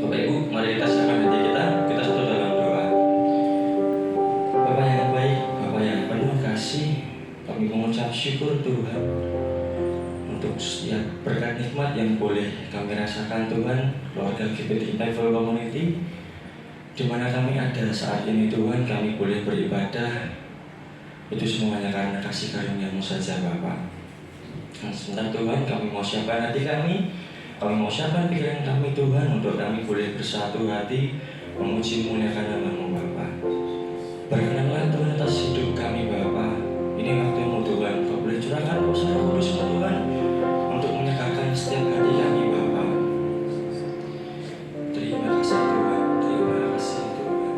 Bapak Ibu, mari kita siapkan hati kita satu dalam doa. Bapa yang baik, Bapa yang penuh kasih, kami mengucap syukur Tuhan untuk setiap berkat nikmat yang boleh kami rasakan Tuhan, keluarga GPT Bible Community, di mana kami ada saat ini Tuhan, kami boleh beribadah. Itu semuanya karena kasih karunia-Mu saja Bapa. Nah, sebentar Tuhan, kami mau siapkan hati kami mau siapkan pikiran kami Tuhan, untuk kami boleh bersatu hati memuji muliakan nama-Mu Bapa. Berkenanlah Tuhan atas hidup kami Bapa. Ini waktu-Mu Tuhan, Kau boleh curahkan kuasa Roh Kudus-Mu Tuhan untuk menyegarkan setiap hati kami Bapa. Terima kasih Tuhan, terima kasih Tuhan.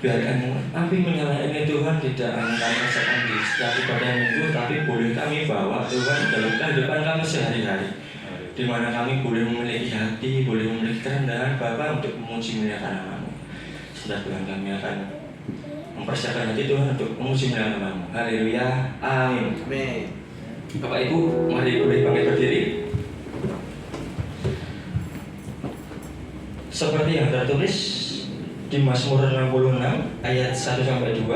biarkan api menyala ini Tuhan tidak hanya kami rasakan di setiap ibadah minggu, tapi boleh kami bawa Tuhan dalam kehidupan kami sehari-hari, di mana kami boleh memiliki hati, boleh memiliki kerendahan Bapa untuk memuji muliakan nama-Mu. Sudah Tuhan, kami akan mempersiapkan hati Tuhan untuk memuji muliakan nama-Mu. Haleluya, amin. Amin. Bapak Ibu, mari boleh bangkit berdiri. Seperti yang tertulis di Mazmur 66 ayat 1-2,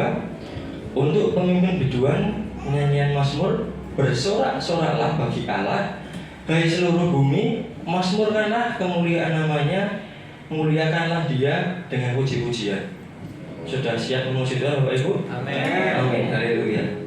untuk pemimpin biduan nyanyian Mazmur, bersorak-soraklah bagi Allah, hai seluruh bumi, mazmurkanlah kemuliaan namanya, muliakanlah Dia dengan puji-pujian. Sudah siap memuji Tuhan Bapak Ibu? Amin. Amin. Haleluya.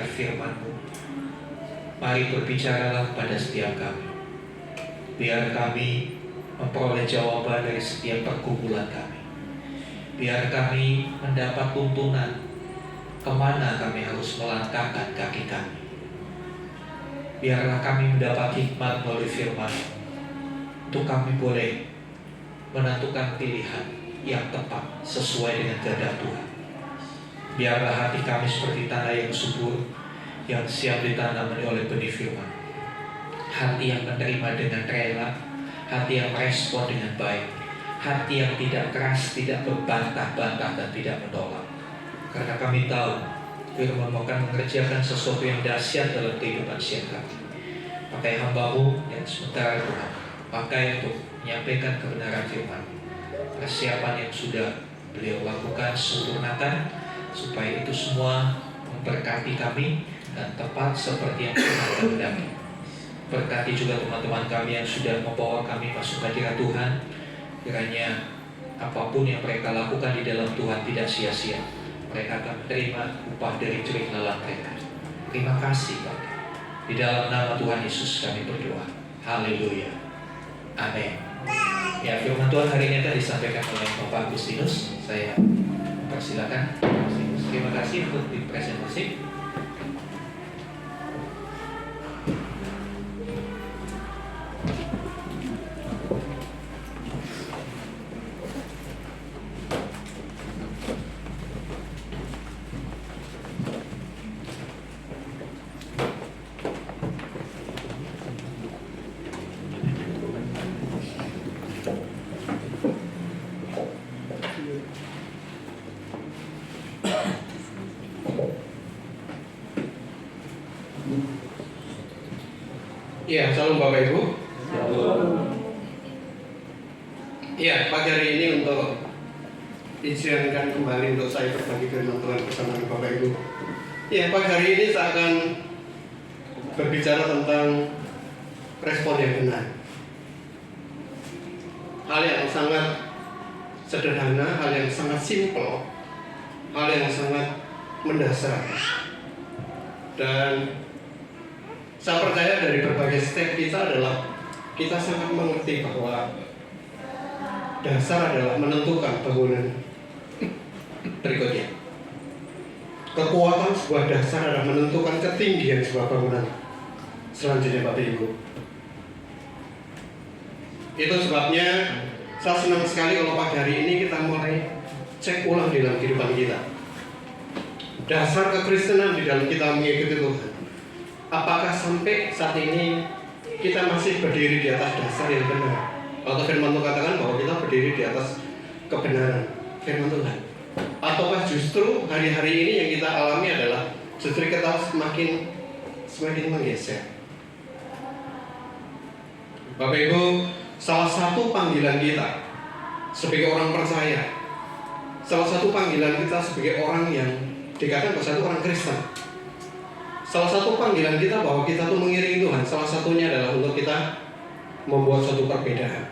firman-Mu. Mari berbicaralah pada setiap kami. Biar kami memperoleh jawaban dari setiap pergumulan kami. Biar kami mendapat tuntunan kemana kami harus melangkahkan kaki kami. Biarlah kami mendapat hikmat melalui firman untuk kami boleh menentukan pilihan yang tepat sesuai dengan kehendak Tuhan. Biarlah hati kami seperti tanah yang subur, yang siap ditanami oleh benih firman. Hati yang menerima dengan rela, hati yang merespon dengan baik, hati yang tidak keras, tidak membantah-bantah dan tidak menolak. Karena kami tahu firman akan mengerjakan sesuatu yang dahsyat dalam kehidupan setiap kami. Pakai hamba-Mu yang sementara Tuhan, pakai untuk menyampaikan kebenaran firman. Persiapan yang sudah beliau lakukan sempurnakan, supaya itu semua memberkati kami dan tepat seperti yang Tuhan kehendaki. Berkati juga teman-teman kami yang sudah membawa kami masuk hadirat Tuhan. Kiranya apapun yang mereka lakukan di dalam Tuhan tidak sia-sia. Mereka akan menerima upah dari jerih lelah mereka. Terima kasih Bapak. Di dalam nama Tuhan Yesus kami berdoa. Haleluya. Amin. Ya, firman Tuhan hari ini tadi disampaikan oleh Bapak Agustinus. Saya persilakan. Terima kasih untuk dipresentasi. Ya, salam Bapak Ibu. Ya, pagi hari ini untuk izinkan kembali untuk saya berbagi firman Tuhan bersama dengan Bapak Ibu. Ya, pagi hari ini saya akan berbicara tentang respon yang benar. Hal yang sangat sederhana, hal yang sangat simpel, hal yang sangat mendasar. Dan saya percaya dari berbagai step kita adalah kita sangat mengerti bahwa dasar adalah menentukan bangunan berikutnya. Kekuatan sebuah dasar adalah menentukan ketinggian sebuah bangunan selanjutnya, Bapak Ibu. Itu sebabnya saya senang sekali kalau pagi hari ini kita mulai cek ulang di dalam kehidupan kita. Dasar kekristenan di dalam kita mengikuti Tuhan. Apakah sampai saat ini kita masih berdiri di atas dasar yang benar? Atau firman Tuhan katakan bahwa kita berdiri di atas kebenaran firman Tuhan. Ataukah justru hari-hari ini yang kita alami adalah justru kita semakin menggeser? Bapak Ibu, salah satu panggilan kita sebagai orang percaya, salah satu panggilan kita sebagai orang yang dikatakan bahwa satu orang Kristen, salah satu panggilan kita bahwa kita tuh mengiringi Tuhan, salah satunya adalah untuk kita membuat suatu perbedaan.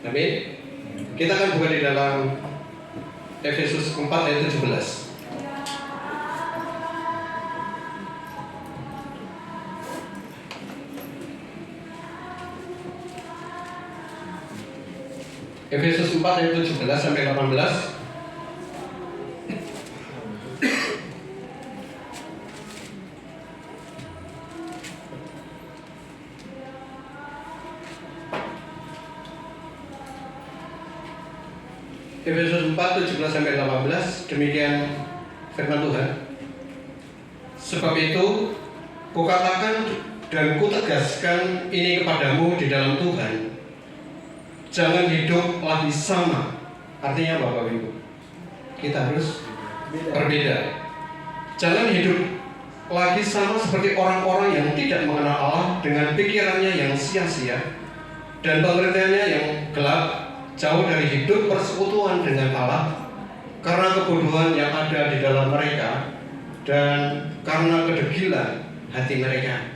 Amin. Kita akan buka di dalam Efesus 4 ayat 17. Efesus 4 ayat 17 sampai 18. Efesus 4, 17 sampai 18, demikian firman Tuhan. Sebab itu, kukatakan dan kutegaskan ini kepadamu di dalam Tuhan, jangan hidup lagi sama. Artinya Bapak Ibu, kita harus berbeda. Jangan hidup lagi sama seperti orang-orang yang tidak mengenal Allah dengan pikirannya yang sia-sia dan pengertiannya yang gelap, jauh dari hidup persekutuan dengan Allah karena kebodohan yang ada di dalam mereka dan karena kedegilan hati mereka.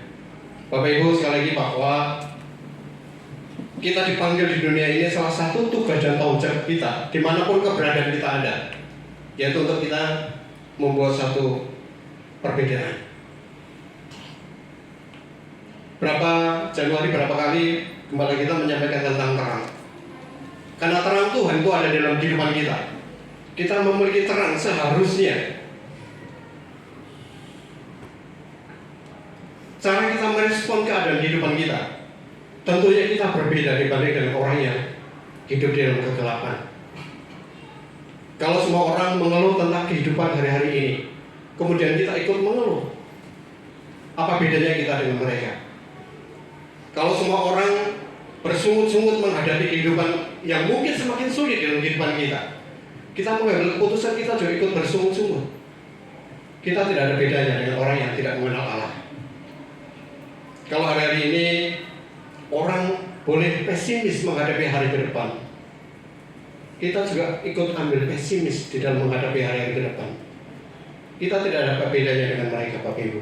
Bapak Ibu, sekali lagi bahwa kita dipanggil di dunia ini, salah satu tugas dan tanggung jawab kita dimanapun keberadaan kita ada, yaitu untuk kita membuat satu perbedaan. Berapa kali gembala kita menyampaikan tentang terang. Karena terang Tuhan itu ada dalam kehidupan kita. Kita memiliki terang seharusnya. Cara kita merespon keadaan kehidupan kita, tentunya kita berbeda dibanding dengan orang yang hidup di dalam kegelapan. Kalau semua orang mengeluh tentang kehidupan hari-hari ini, kemudian kita ikut mengeluh, apa bedanya kita dengan mereka? Kalau semua orang bersungut-sungut menghadapi kehidupan yang mungkin semakin sulit dalam kehidupan kita mengambil keputusan, kita juga ikut bersungut-sungut. Kita tidak ada bedanya dengan orang yang tidak mengenal Allah. Kalau hari-hari ini orang boleh pesimis menghadapi hari ke depan, kita juga ikut ambil pesimis di dalam menghadapi hari-hari ke depan. Kita tidak ada bedanya dengan mereka, Bapak Ibu.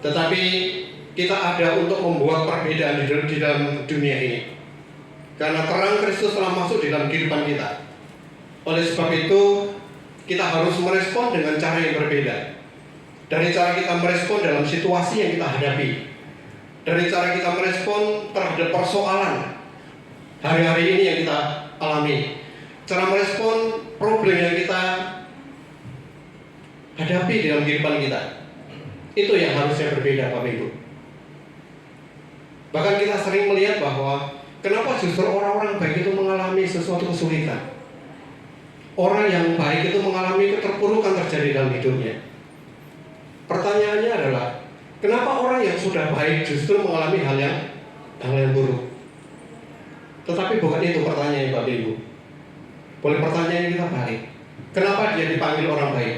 Tetapi kita ada untuk membuat perbedaan di dalam dunia ini. Karena terang Kristus telah masuk di dalam kehidupan kita. Oleh sebab itu, kita harus merespon dengan cara yang berbeda. Dari cara kita merespon dalam situasi yang kita hadapi, dari cara kita merespon terhadap persoalan hari-hari ini yang kita alami, cara merespon problem yang kita hadapi dalam kehidupan kita, itu yang harusnya berbeda, Bapak Ibu. Bahkan kita sering melihat bahwa kenapa justru orang-orang baik itu mengalami sesuatu kesulitan. Orang yang baik itu mengalami keterpurukan terjadi dalam hidupnya. Pertanyaannya adalah, kenapa orang yang sudah baik justru mengalami hal yang buruk? Tetapi bukan itu pertanyaan Bapak Ibu. Boleh pertanyaan kita balik. Kenapa dia dipanggil orang baik?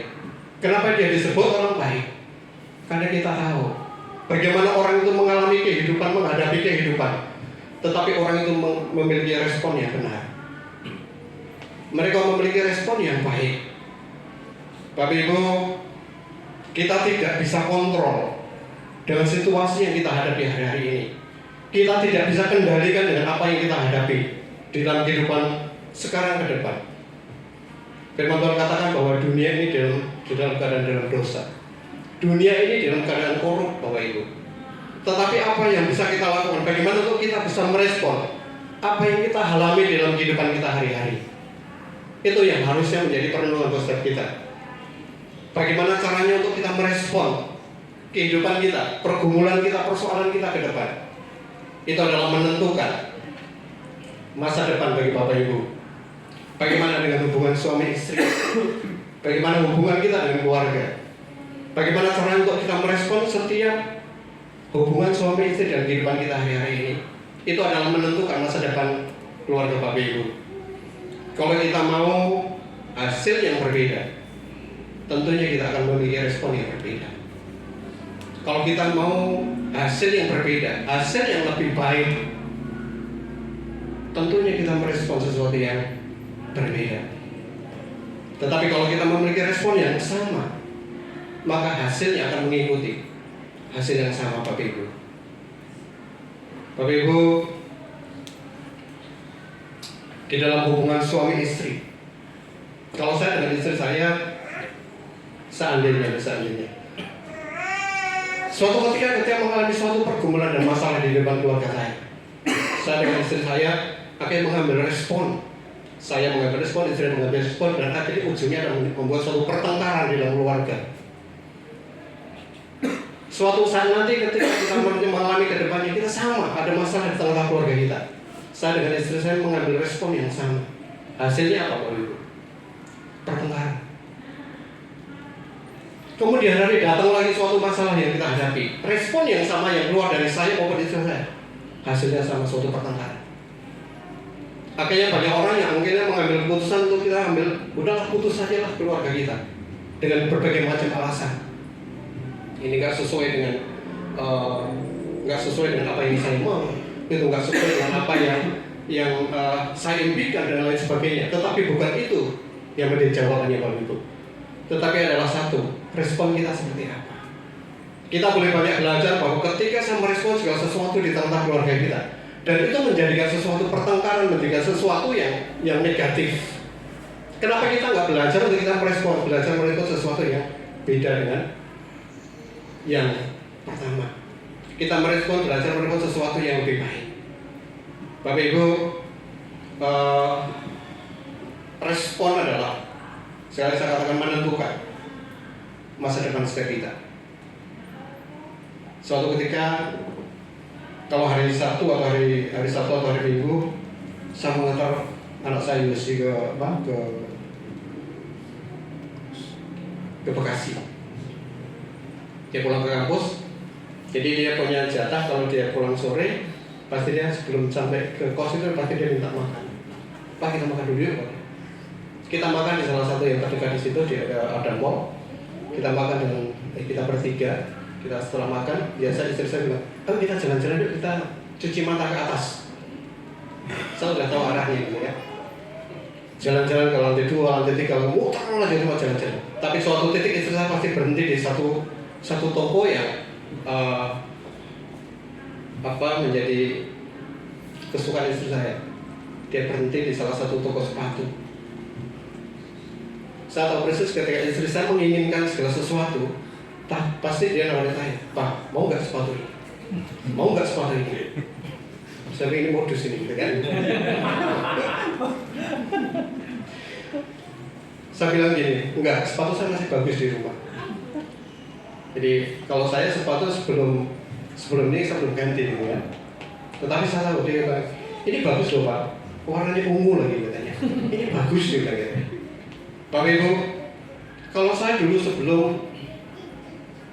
Kenapa dia disebut orang baik? Karena kita tahu bagaimana orang itu mengalami kehidupan, menghadapi kehidupan, tetapi orang itu memiliki respon yang benar. Mereka memiliki respon yang baik. Bapak Ibu, kita tidak bisa kontrol dengan situasi yang kita hadapi hari-hari ini. Kita tidak bisa kendalikan dengan apa yang kita hadapi di dalam kehidupan sekarang ke depan. Firman Tuhan katakan bahwa dunia ini di dalam keadaan dalam dosa. Dunia ini dalam keadaan korup, Bapak Ibu. Tetapi apa yang bisa kita lakukan? Bagaimana untuk kita bisa merespon apa yang kita alami dalam kehidupan kita hari-hari? Itu yang harusnya menjadi perenungan setiap kita. Bagaimana caranya untuk kita merespon kehidupan kita, pergumulan kita, persoalan kita ke depan. Itu adalah menentukan masa depan bagi Bapak Ibu. Bagaimana dengan hubungan suami istri? Bagaimana hubungan kita dengan keluarga? Bagaimana caranya untuk kita merespon setiap hubungan suami istri dan kehidupan kita hari-hari ini? Itu adalah menentukan masa depan keluarga Bapak Ibu. Kalau kita mau hasil yang berbeda, tentunya kita akan memiliki respon yang berbeda. Kalau kita mau hasil yang berbeda, hasil yang lebih baik, tentunya kita merespon sesuatu yang berbeda. Tetapi kalau kita memiliki respon yang sama, maka hasilnya akan mengikuti hasil yang sama, Bapak Ibu. Bapak Ibu, di dalam hubungan suami istri, kalau saya dengan istri saya, seandainya suatu ketika mengalami suatu pergumulan dan masalah di depan keluarga saya dengan istri saya akan mengambil respon. Saya mengambil respon, istri mengambil respon, dan akhirnya ujungnya akan membuat suatu pertengkaran di dalam keluarga. Suatu saat nanti ketika kita mengalami ke depannya, kita sama, ada masalah di tengah keluarga kita. Saya dengan istri saya mengambil respon yang sama. Hasilnya apa, Bapak Ibu? Pertengkaran. Kemudian hari datang lagi suatu masalah yang kita hadapi. Respon yang sama yang keluar dari saya maupun istri saya. Hasilnya sama, suatu pertengkaran. Akhirnya banyak orang yang mungkin mengambil keputusan untuk kita ambil, udahlah putus saja lah keluarga kita. Dengan berbagai macam alasan. Ini nggak sesuai dengan apa yang saya mau, itu nggak sesuai dengan apa yang saya impikan dan lain sebagainya. Tetapi bukan itu yang menjadi jawabannya, Bapak Ibu. Tetapi adalah satu, respon kita seperti apa. Kita boleh banyak belajar bahwa ketika saya merespon segala sesuatu di tengah keluarga kita, dan itu menjadikan sesuatu pertengkaran, menjadikan sesuatu yang negatif. Kenapa kita nggak belajar untuk kita belajar merespon sesuatu yang beda dengan yang pertama. Kita belajar merespon sesuatu yang lebih baik. Bapak Ibu, respon adalah saya katakan menentukan masa depan setiap kita. Suatu ketika, kalau hari Sabtu atau hari Sabtu atau hari Minggu, saya mengantar anak saya Yosi ke Bekasi. Dia pulang ke kampus, jadi dia punya jatah kalau dia pulang sore, pasti dia sebelum sampai ke kos itu pasti dia minta makan. Pak, kita makan dulu yuk, Pak. Kita makan di salah satu yang terdekat di situ, ada mall. Kita makan dengan kita bertiga. Kita setelah makan, biasa istri saya bilang, kita jalan-jalan yuk, kita cuci mata ke atas. Saya udah tahu arahnya gitu ya. Jalan-jalan ke lantai 2, lantai 3, muter lagi cuma jalan-jalan. Tapi suatu titik istri saya pasti berhenti di satu toko yang menjadi kesukaan istri saya. Dia berhenti di salah satu toko sepatu. Saya tahu persis ketika istri saya menginginkan segala sesuatu, pasti dia nawarin saya, Pak, mau nggak sepatu ini? Mau nggak sepatu ini? Saya ini modus ini, gitu kan? Saya bilang gini, enggak, sepatu saya masih bagus di rumah. Jadi kalau saya sepatu sebelum ini saya belum ganti gitu ya. Tetapi saya tahu dia bilang, ini bagus loh Pak, warnanya ungu lagi katanya. Ini bagus juga gitu. Bapak Ibu, kalau saya dulu sebelum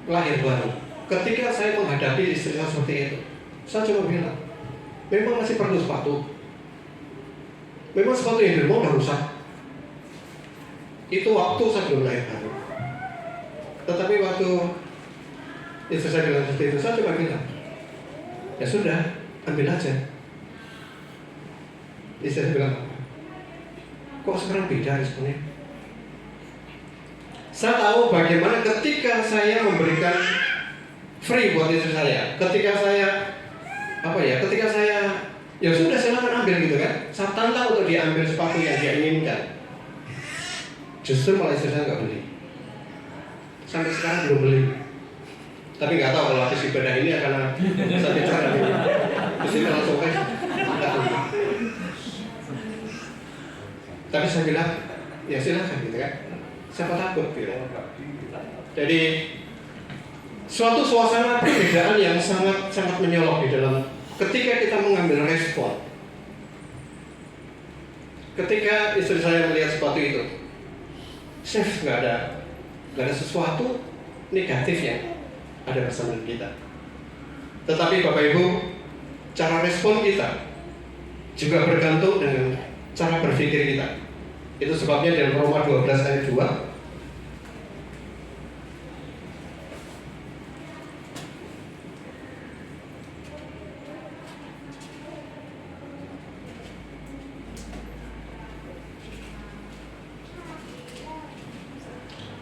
lahir baru, ketika saya menghadapi istri saya seperti itu, saya cuma bilang, memang masih perlu sepatu. Memang sepatu yang di rumah udah rusak. Itu waktu saya belum lahir baru. Tetapi waktu istri saya bilang seperti itu, saya cuma bilang, ya sudah, ambil aja. Istri saya bilang, kok sekarang beda responnya? Saya tahu bagaimana ketika saya memberikan free buat istri saya, ketika saya ya sudah silakan ambil gitu kan. Saya tantang untuk dia ambil sepatu yang dia inginkan. Justru malah istri saya nggak beli. Sampai sekarang belum beli. Tapi nggak tahu kalau habis ibadah ini akan saya bicara ini. Di sini langsung aja. Tapi saya bilang, ya silakan gitu kan. Siapa takut gitu. Jadi suatu suasana perbedaan yang sangat menyolok di dalam ketika kita mengambil respon. Ketika istri saya melihat sepatu itu, safe, nggak ada sesuatu negatifnya ada bersama kita. Tetapi Bapak Ibu, cara respon kita juga bergantung dengan cara berpikir kita. Itu sebabnya dalam Roma 12 ayat 2,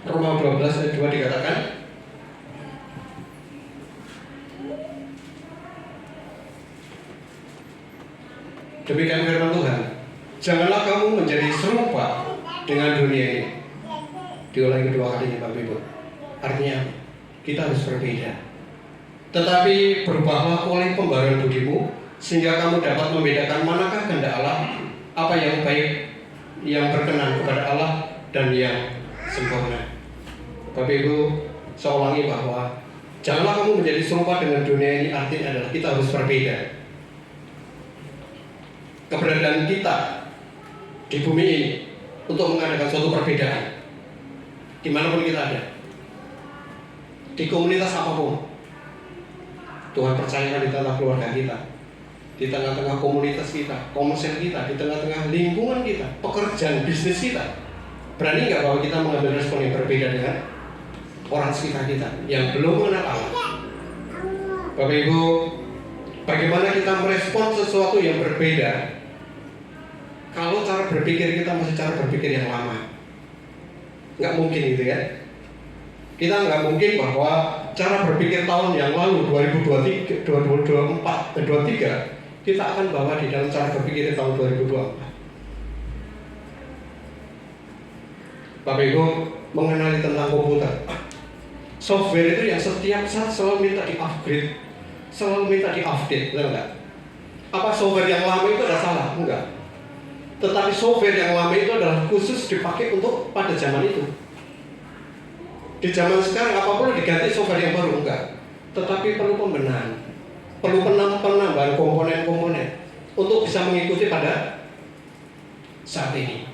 Roma 12 ayat 2 dikatakan, demikian firman Tuhan, janganlah kamu menjadi serupa dengan dunia ini. Diulangi kedua kalinya Bapak Ibu. Artinya kita harus berbeda. Tetapi berubahlah oleh pembaruan budimu, sehingga kamu dapat membedakan manakah kehendak Allah, apa yang baik, yang berkenan kepada Allah, dan yang sempurna. Bapak Ibu, saya ulangi bahwa janganlah kamu menjadi serupa dengan dunia ini. Artinya adalah kita harus berbeda. Keberadaan kita di bumi ini untuk mengadakan suatu perbedaan dimanapun kita ada, di komunitas apapun. Tuhan percayakan di tengah keluarga kita, di tengah-tengah komunitas kita, komersial kita, di tengah-tengah lingkungan kita, pekerjaan bisnis kita. Berani nggak bahwa kita mengambil respon yang berbeda dengan orang sekitar kita yang belum mengenal Allah? Bapak Ibu, bagaimana kita merespon sesuatu yang berbeda kalau cara berpikir kita masih cara berpikir yang lama? Nggak mungkin gitu ya. Kita nggak mungkin bahwa cara berpikir tahun yang lalu 2023 kita akan bawa di dalam cara berpikir tahun 2024. Bapak Ibu mengenali tentang komputer, Software itu yang setiap saat selalu minta di-upgrade, selalu minta di-update, benar nggak? Apa software yang lama itu ada salah? Enggak. Tetapi software yang lama itu adalah khusus dipakai untuk pada zaman itu. Di zaman sekarang apa perlu diganti software yang baru? Enggak. Tetapi perlu pembenahan, perlu penambahan komponen-komponen untuk bisa mengikuti pada saat ini.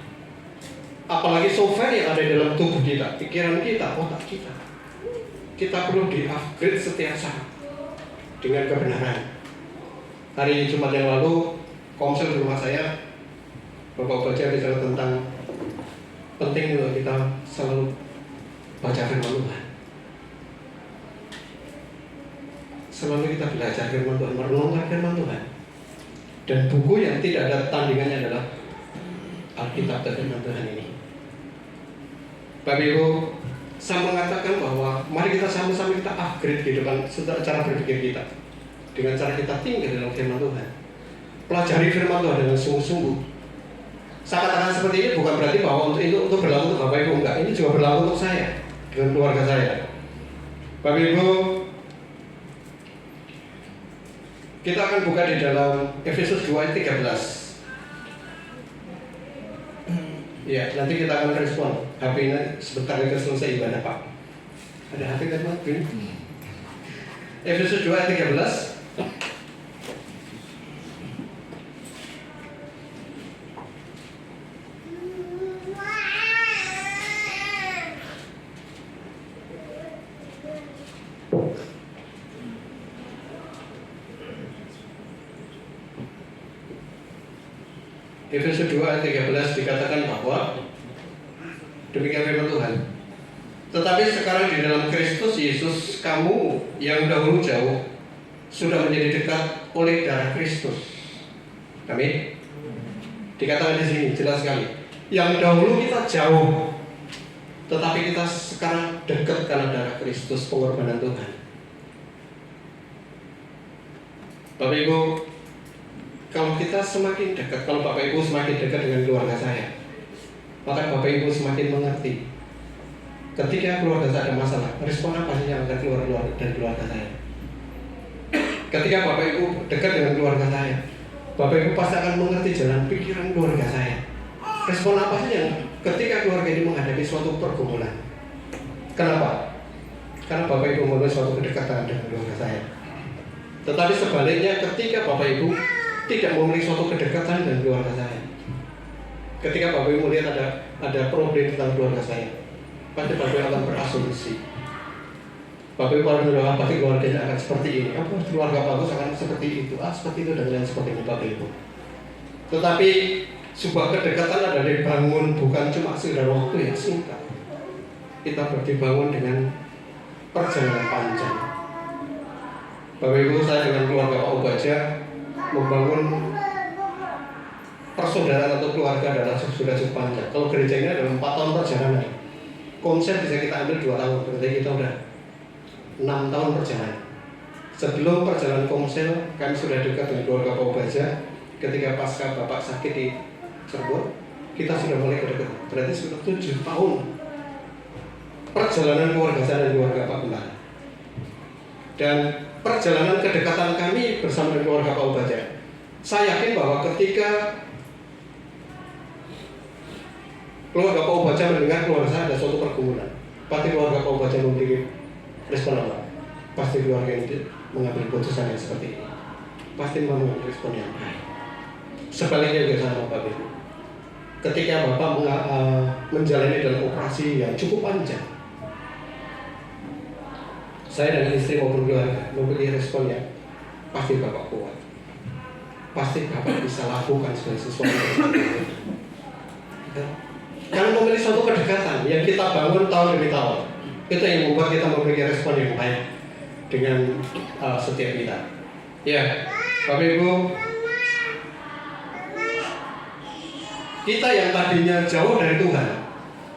Apalagi software yang ada dalam tubuh kita, pikiran kita, otak kita. Kita perlu di-upgrade setiap saat dengan kebenaran. Hari Jumat yang lalu, komsel di rumah saya, Bapak baca bicara tentang penting untuk kita selalu baca firman Tuhan. Selalu kita belajar firman Tuhan, merenungkan firman Tuhan. Dan buku yang tidak ada tandingannya adalah Alkitab dan firman Tuhan ini. Bapak Ibu, saya mengatakan bahwa mari kita sama-sama kita upgrade kehidupan cara berpikir kita dengan cara kita tinggal dalam firman Tuhan. Pelajari firman Tuhan dengan sungguh-sungguh. Saya katakan seperti ini bukan berarti bahwa untuk berlaku untuk Bapak Ibu, enggak. Ini juga berlaku untuk saya dengan keluarga saya. Bapak Ibu, kita akan buka di dalam Efesus 2 ayat 13. Ya, nanti kita akan respon. HP-nya sebentar lagi selesai ibadah, Pak. Ada HP kan, Pak? Efesus 2 ayat 13. Efesus 2 ayat 13 dikatakan bahwa demikian firman Tuhan. Tetapi sekarang di dalam Kristus Yesus, kamu yang dahulu jauh sudah menjadi dekat oleh darah Kristus. Amin. Dikatakan di sini jelas sekali. Yang dahulu kita jauh, tetapi kita sekarang dekat karena darah Kristus, pengorbanan Tuhan. Bapak Ibu, kalau kita semakin dekat, kalau Bapak Ibu semakin dekat dengan keluarga saya, maka Bapak Ibu semakin mengerti. Ketika keluarga saya ada masalah, respon apa sih yang akan keluar dari keluarga saya? Ketika Bapak Ibu dekat dengan keluarga saya, Bapak Ibu pasti akan mengerti jalan pikiran keluarga saya. Respon apa sih yang ketika keluarga ini menghadapi suatu pergumulan? Kenapa? Karena Bapak Ibu memiliki suatu kedekatan dengan keluarga saya. Tetapi sebaliknya, ketika Bapak Ibu tidak memiliki suatu kedekatan dengan keluarga saya, ketika Bapak Ibu melihat ada problem tentang keluarga saya, pasti Bapak Ibu akan berasumsi. Bapak Ibu akan berdoa, pasti keluarganya akan seperti ini. Apa keluarga bagus akan seperti itu? Seperti itu dan lain seperti ini, Bapak Ibu. Tetapi sebuah kedekatan adalah dibangun bukan cuma sekedar waktu yang singkat. Kita dibangun dengan perjalanan panjang. Bapak Ibu, saya dengan keluarga Pak Obaja membangun persaudaraan atau keluarga adalah sudah cukup panjang. Kalau gereja ini adalah 4 tahun perjalanan. Konsep bisa kita ambil 2 tahun, berarti kita udah 6 tahun perjalanan. Sebelum perjalanan komsel, kami sudah dekat dengan keluarga Pak Obaja. Ketika pasca Bapak sakit di Cirebon, kita sudah mulai kedekatan. Berarti sudah 7 tahun perjalanan keluarga saya dan keluarga Pak Kembali. Dan perjalanan kedekatan kami bersama dengan keluarga Pak Obaja, saya yakin bahwa ketika keluarga Pak Obaja mendengar keluarga saya ada suatu pergumulan, pasti keluarga Pak Obaja memiliki respon apa? Pasti keluarga ini mengambil keputusan yang seperti ini, pasti mengambil respon yang baik. Sebaliknya juga sama Bapak Ibu, ketika Bapak menjalani dalam operasi yang cukup panjang, saya dan istri maupun keluarga memiliki respon yang pasti Bapak kuat, pasti Bapak bisa lakukan sesuatu yang karena memiliki suatu kedekatan yang kita bangun tahun demi tahun. Itu yang membuat kita memiliki respon yang baik dengan setiap kita. Ya, Bapak Ibu, kita yang tadinya jauh dari Tuhan,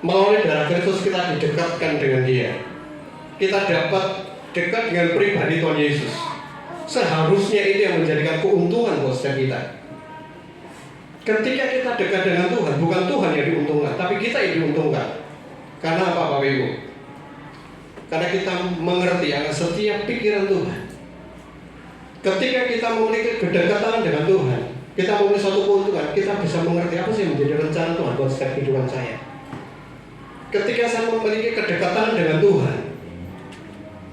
melalui darah Kristus kita didekatkan dengan Dia. Kita dapat dekat dengan pribadi Tuhan Yesus. Seharusnya itu yang menjadikan keuntungan buat setiap kita. Ketika kita dekat dengan Tuhan, bukan Tuhan yang diuntungkan, tapi kita yang diuntungkan. Karena apa, Bapak Ibu? Karena kita mengerti akan setiap pikiran Tuhan. Ketika kita memiliki kedekatan dengan Tuhan, kita memiliki suatu keuntungan, kita bisa mengerti apa sih yang menjadi rencana Tuhan buat setiap kehidupan saya. Ketika saya memiliki kedekatan dengan Tuhan,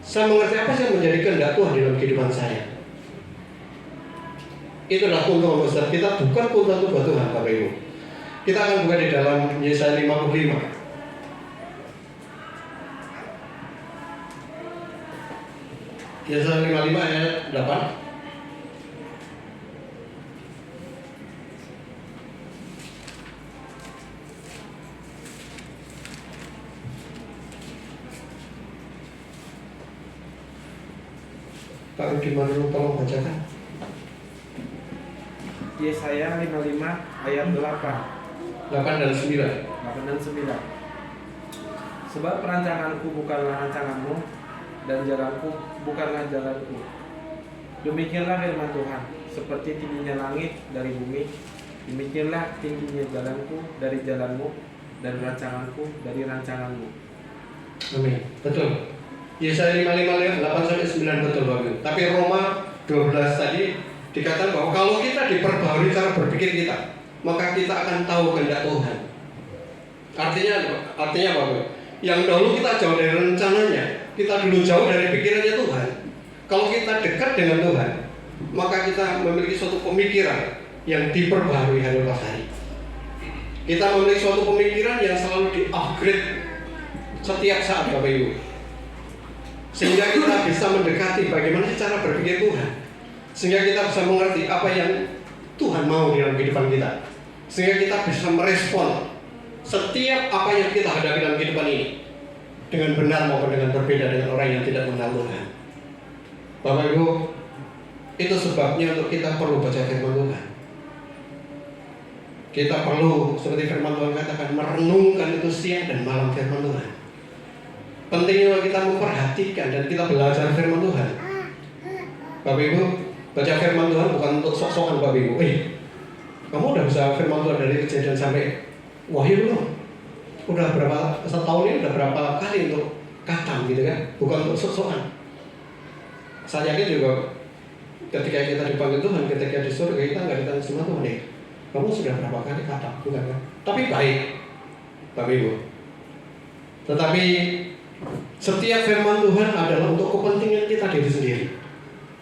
saya mengerti apa sih yang menjadi kehendak Tuhan dalam kehidupan saya. Itulah keuntungan besar kita, bukan keuntungan buat Tuhan, Bapak Ibu. Kita akan buka di dalam Yesaya 55. Yesaya 55 ayat 8. Pak Rudiman dulu tolong bacakan. Yesaya 55 ayat 8 8 dan 9. 8 dan 9. Sebab perancanganku bukanlah rancanganmu, dan jalanku bukanlah jalanku. Demikianlah firman Tuhan, seperti tingginya langit dari bumi, demikianlah tingginya jalanku dari jalanmu, dan rancanganku dari rancanganmu. Amin. Betul. Yesaya 55 ayat 8 sampai 9 betul Bapak. Tapi Roma 12 tadi dikatakan bahwa kalau kita diperbaharui cara berpikir kita, maka kita akan tahu kehendak Tuhan. Artinya apa, Bapak? Yang dahulu kita jauh dari rencananya, kita dulu jauh dari pikirannya Tuhan. Kalau kita dekat dengan Tuhan, maka kita memiliki suatu pemikiran yang diperbaharui hari lepas hari. Kita memiliki suatu pemikiran yang selalu di-upgrade setiap saat, Bapak Ibu. Sehingga kita bisa mendekati bagaimana cara berpikir Tuhan. Sehingga kita bisa mengerti apa yang Tuhan mau dalam kehidupan kita. Sehingga kita bisa merespon setiap apa yang kita hadapi dalam kehidupan ini dengan benar maupun dengan berbeda dengan orang yang tidak mengenal Tuhan. Bapak Ibu, itu sebabnya untuk kita perlu baca firman Tuhan. Kita perlu, seperti firman Tuhan katakan, merenungkan itu siang dan malam firman Tuhan. Pentingnya kita memperhatikan dan kita belajar firman Tuhan. Bapak Ibu, baca firman Tuhan bukan untuk sok-sokan Bapak Ibu. Kamu udah bisa firman Tuhan dari Kejadian sampai Wahyu belum? Udah berapa, setahun ini udah berapa kali untuk khatam gitu kan? Bukan untuk sok-sokan. Saya yakin juga ketika kita dipanggil Tuhan, ketika di surga kita nggak ditanya sama Tuhan nih, kamu sudah berapa kali khatam? Bukan kan? Tapi baik, Bapak Ibu. Tetapi setiap firman Tuhan adalah untuk kepentingan kita diri sendiri,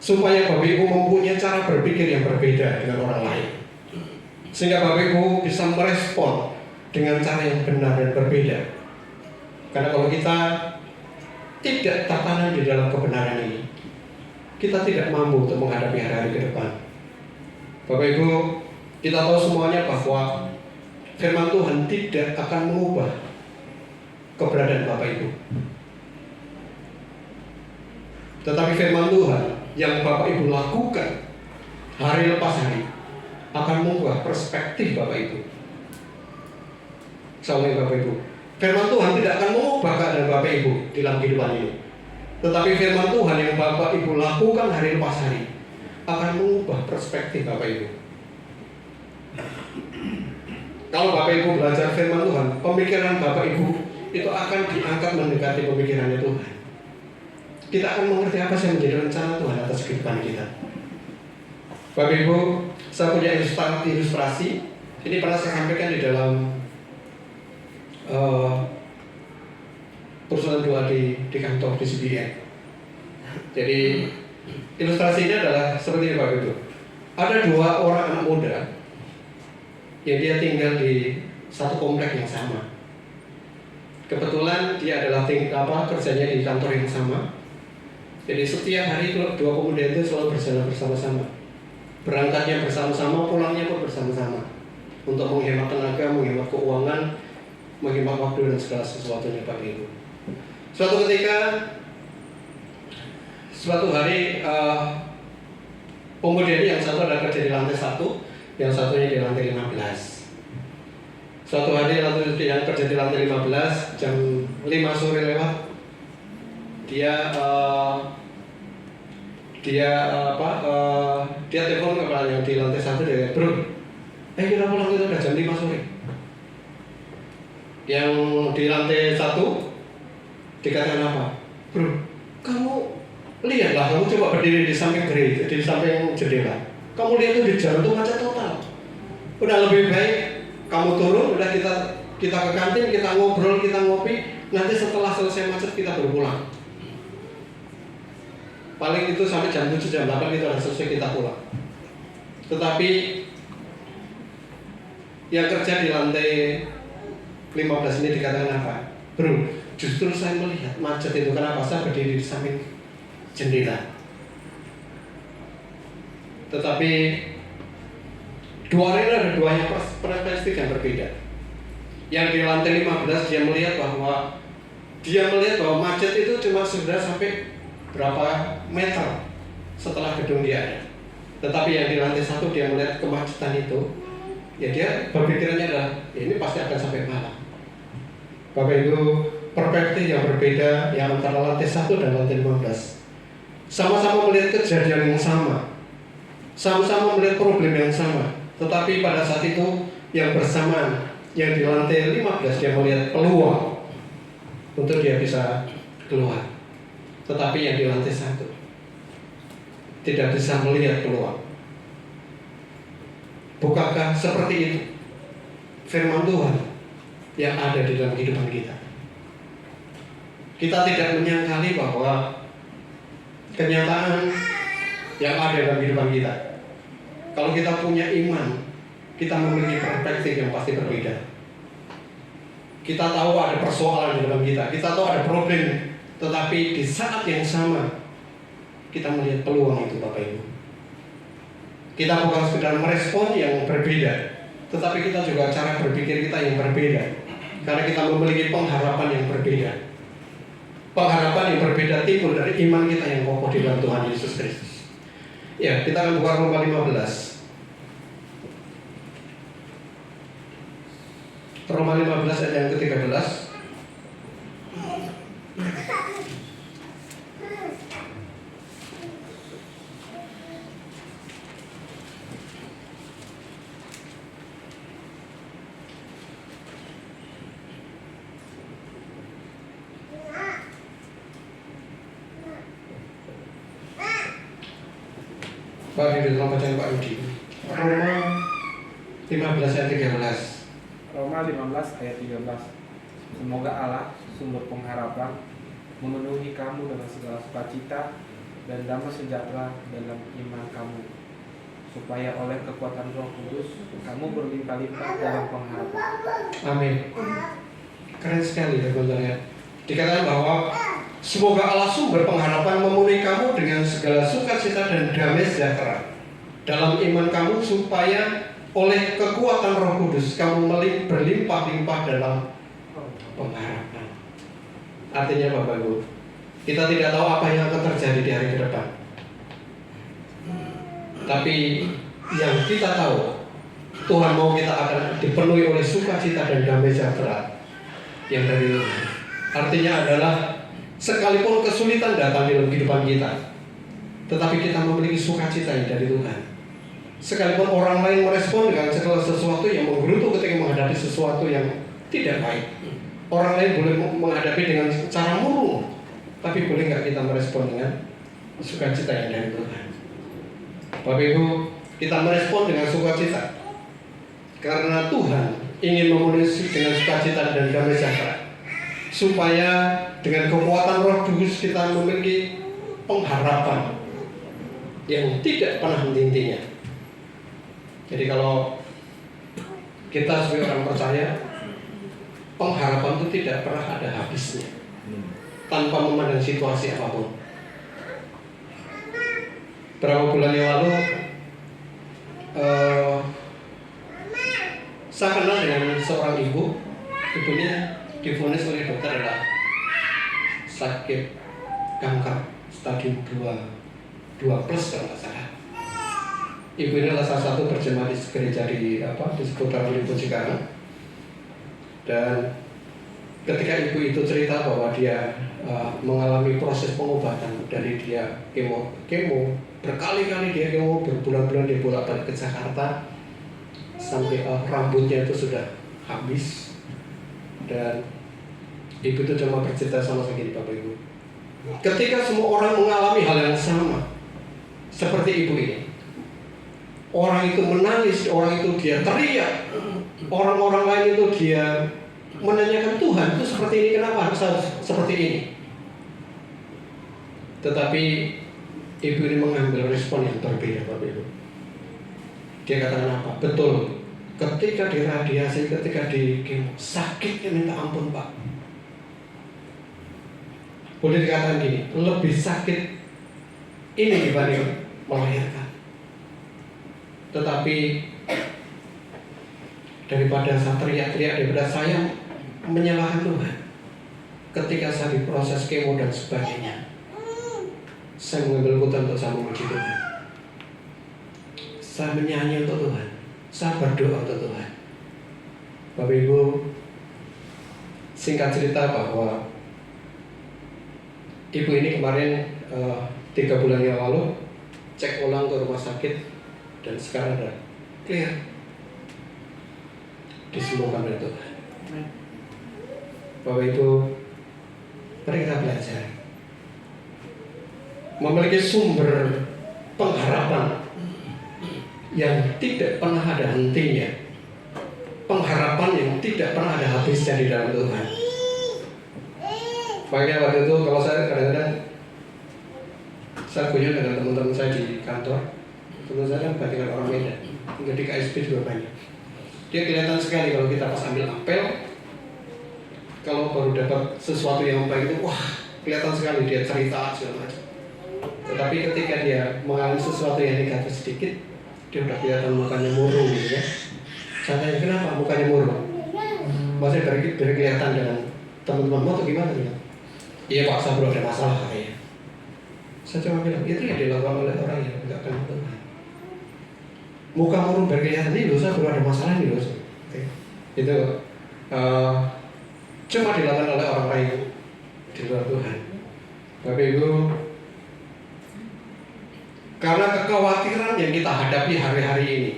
supaya Bapak Ibu mempunyai cara berpikir yang berbeda dengan orang lain, sehingga Bapak Ibu bisa merespon dengan cara yang benar dan berbeda. Karena kalau kita tidak tertanam di dalam kebenaran ini, kita tidak mampu untuk menghadapi hari-hari ke depan. Bapak Ibu, kita tahu semuanya bahwa firman Tuhan tidak akan mengubah keberadaan Bapak Ibu. Tetapi firman Tuhan yang Bapak Ibu lakukan hari lepas hari akan mengubah perspektif Bapak Ibu. Soalnya Bapak Ibu, firman Tuhan tidak akan mengubah keadaan Bapak Ibu dalam kehidupan ini. Tetapi firman Tuhan yang Bapak Ibu lakukan hari lepas hari akan mengubah perspektif Bapak Ibu. Kalau Bapak Ibu belajar firman Tuhan, pemikiran Bapak Ibu itu akan diangkat mendekati pemikirannya Tuhan. Kita akan mengerti apa sih yang menjadi rencana Tuhan atas kehidupan kita. Bapak Ibu, saya punya ilustrasi. Ini pernah saya sampaikan di dalam perusahaan doa di kantor di CBN. Jadi ilustrasinya adalah seperti ini Bapak Ibu. Ada dua orang anak muda yang dia tinggal di satu komplek yang sama. Kebetulan dia adalah kerjanya di kantor yang sama. Jadi setiap hari dua pemuda itu selalu berjalan bersama-sama. Berangkatnya bersama-sama, pulangnya pun bersama-sama. Untuk menghemat tenaga, menghemat keuangan, menghemat waktu dan segala sesuatunya Bapak Ibu. Suatu hari pemuda ini yang satu ada kerja di lantai 1, yang satunya di lantai 15. Suatu hari yang kerja di lantai 15 jam 5 sore lewat, dia telepon ke yang di lantai 1 dia, bro, kita pulang, kita udah jam 5 sore. Yang di lantai 1 dikatakan apa? Kamu lihatlah, kamu coba berdiri di samping gereja, di samping jendela. Kamu lihat tuh di jalan tuh macet total. Udah lebih baik kamu turun, udah kita ke kantin, kita ngobrol, kita ngopi. Nanti setelah selesai macet kita baru pulang. Paling itu sampai jam 7, jam 8 kita udah selesai, kita pulang. Tetapi yang kerja di lantai 15 ini dikatakan apa? Bro, justru saya melihat macet itu. Kenapa? Saya berdiri di samping jendela. Tetapi dua orang ini ada dua yang perspektif yang berbeda. Yang di lantai 15 dia melihat bahwa macet itu cuma sudah sampai berapa meter setelah gedung dia ada. Tetapi yang di lantai 1 dia melihat kemacetan itu, ya dia berpikirannya adalah ini pasti akan sampai malam. Bapak Ibu, perspektif yang berbeda yang antara lantai 1 dan lantai 15. Sama-sama melihat kejadian yang sama, sama-sama melihat problem yang sama. Tetapi pada saat itu yang bersamaan, yang di lantai 15 dia melihat peluang untuk dia bisa keluar. Tetapi yang di lantai 1 tidak bisa melihat peluang. Bukankah seperti itu firman Tuhan yang ada di dalam kehidupan kita? Kita tidak menyangkali bahwa kenyataan yang ada dalam kehidupan kita, kalau kita punya iman, kita memiliki perspektif yang pasti berbeda. Kita tahu ada persoalan di dalam kita tahu ada problem, tetapi di saat yang sama kita melihat peluang itu, Bapak Ibu. Kita bukan sekedar merespon yang berbeda, tetapi kita juga cara berpikir kita yang berbeda, karena kita memiliki pengharapan yang berbeda. Pengharapan yang berbeda timbul dari iman kita yang kokoh di dalam Tuhan Yesus Kristus. Ya, kita akan buka Roma 15. Roma 15 ayat yang ke-13. Pak Yudi, tolong bacain Pak Yudi. Roma 15 ayat 13. Roma 15 ayat 13. Semoga Allah, sumber pengharapan, memenuhi kamu dengan segala sukacita dan damai sejahtera dalam iman kamu, supaya oleh kekuatan Roh Kudus kamu berlimpah-limpah dalam pengharapan. Amin. Keren sekali ya, ya. Dikatakan bahwa semoga Allah sumber pengharapan memenuhi kamu dengan segala sukacita dan damai sejahtera dalam iman kamu, supaya oleh kekuatan Roh Kudus kamu berlimpah-limpah dalam pengharapan. Artinya Bapak Ibu, kita tidak tahu apa yang akan terjadi di hari ke depan, tapi yang kita tahu, Tuhan mau kita akan dipenuhi oleh sukacita dan damai sejahtera yang dari Tuhan. Artinya adalah sekalipun kesulitan datang di dalam kehidupan kita, tetapi kita memiliki sukacita yang dari Tuhan. Sekalipun orang lain merespon dengan segala sesuatu yang menggerutu ketika menghadapi sesuatu yang tidak baik, orang lain boleh menghadapi dengan cara murung, tapi boleh nggak kita merespon dengan sukacita yang dari Tuhan? Bapak Ibu, kita merespon dengan sukacita karena Tuhan ingin memenuhi dengan sukacita dan damai sejahtera, supaya dengan kekuatan Roh Kudus kita memiliki pengharapan yang tidak pernah henti-hentinya. Jadi kalau kita sebagai orang percaya, pengharapan itu tidak pernah ada habisnya, tanpa memandang situasi apapun. Berapa bulan yang lalu saya kenal dengan seorang ibu. Ibunya divonis oleh dokter adalah sakit kanker stadium 2 plus kalau nggak salah. Ibu ini adalah salah satu berjemaat di gereja di seputar Lipo Cikarang. Dan ketika ibu itu cerita bahwa dia mengalami proses pengobatan, dari dia kemo berkali-kali, dia kemo berbulan-bulan, dia bolak-balik ke Jakarta sampai rambutnya itu sudah habis. Dan ibu itu cuma bercerita sama saya gini, Bapak Ibu, Ketika semua orang mengalami hal yang sama seperti ibu ini, orang itu menangis, orang itu dia teriak, orang-orang lain itu dia menanyakan, Tuhan itu seperti ini, kenapa harus seperti ini? Tetapi ibu ini mengambil respon yang berbeda, Bapak Ibu. Dia katakan apa? Betul, ketika diradiasi, ketika di kemo, sakitnya minta ampun, Pak. Boleh dikatakan gini, lebih sakit ini dibanding melahirkan. Tetapi daripada saya teriak-teriak, daripada saya menyalahkan Tuhan, ketika saya diproses kemo dan sebagainya, saya mengambil keputusan untuk saya memuji Tuhan. Saya menyanyi untuk Tuhan, saya berdoa untuk Tuhan. Bapak Ibu, singkat cerita bahwa ibu ini kemarin 3 bulan yang lalu cek ulang ke rumah sakit dan sekarang ada clear, disembuhkan oleh Tuhan. Bapak Ibu, mari kita belajar memiliki sumber pengharapan yang tidak pernah ada hentinya, pengharapan yang tidak pernah ada habisnya di dalam Tuhan. Makanya waktu itu kalau saya kadang-kadang saya punya dengan teman-teman saya di kantor, teman saya kan banyak orang Medan, tinggal di KSP juga banyak. Dia kelihatan sekali kalau kita pas ambil apel, kalau baru dapat sesuatu yang baik itu, wah kelihatan sekali dia cerita segala macam. Tetapi ketika dia mengalami sesuatu yang negatif sedikit, dia udah kelihatan mukanya murung gitu ya. Saya tanya, kenapa mukanya murung? Maksudnya dari kelihatan dengan teman-temanmu atau gimana gitu? Iya Pak, saya baru ada masalah kayaknya. Saya cuma bilang, itu yang dilakukan oleh orang yang tidak kenal Tuhan. Muka murung berkelihatan, ini loh saya baru ada masalah ini loh. Itu cuma dilakukan oleh orang lain di luar Tuhan. Bapak Ibu, karena kekhawatiran yang kita hadapi hari-hari ini,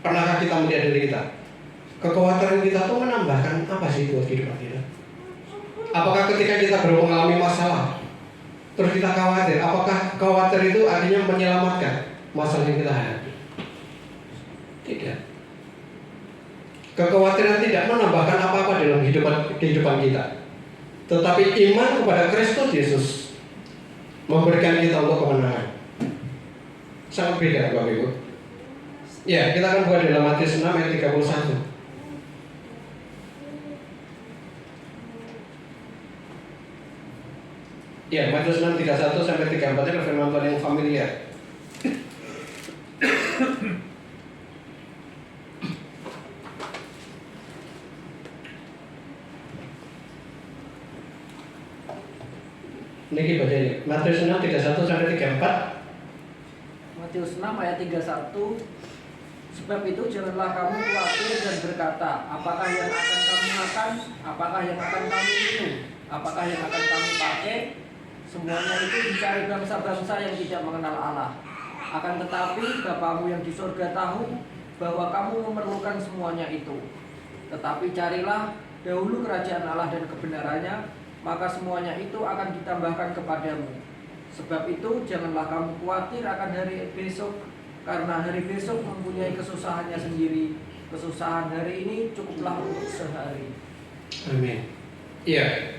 pernahkah kita melihat diri kita? Kekhawatiran kita tuh menambahkan apa sih buat kehidupan kita? Apakah ketika kita baru mengalami masalah, terus kita khawatir, apakah khawatir itu artinya menyelamatkan masalah yang kita hadapi? Tidak. Kekhawatiran tidak menambahkan apa-apa dalam kehidupan kita. Tetapi iman kepada Kristus Yesus memberikan kita untuk kemenangan. Sangat beda, Bapak Ibu. Ya, kita akan buat dalam Matius 6 ayat 31. Ya, Matius 6 31 sampai 34 itu firman Tuhan yang familiar. Niki baca ini. Matius 6 31 sampai 34. Matius 6 ayat 31. Sebab itu janganlah kamu khawatir dan berkata, apakah yang akan kamu makan, apakah yang akan kamu minum, apakah yang akan kamu pakai. Semuanya itu dicari bangsa-bangsa yang tidak mengenal Allah. Akan tetapi Bapamu yang di surga tahu bahwa kamu memerlukan semuanya itu. Tetapi carilah dahulu kerajaan Allah dan kebenarannya, maka semuanya itu akan ditambahkan kepadamu. Sebab itu janganlah kamu khawatir akan hari besok, karena hari besok mempunyai kesusahannya sendiri. Kesusahan hari ini cukuplah untuk sehari. Amin. Iya.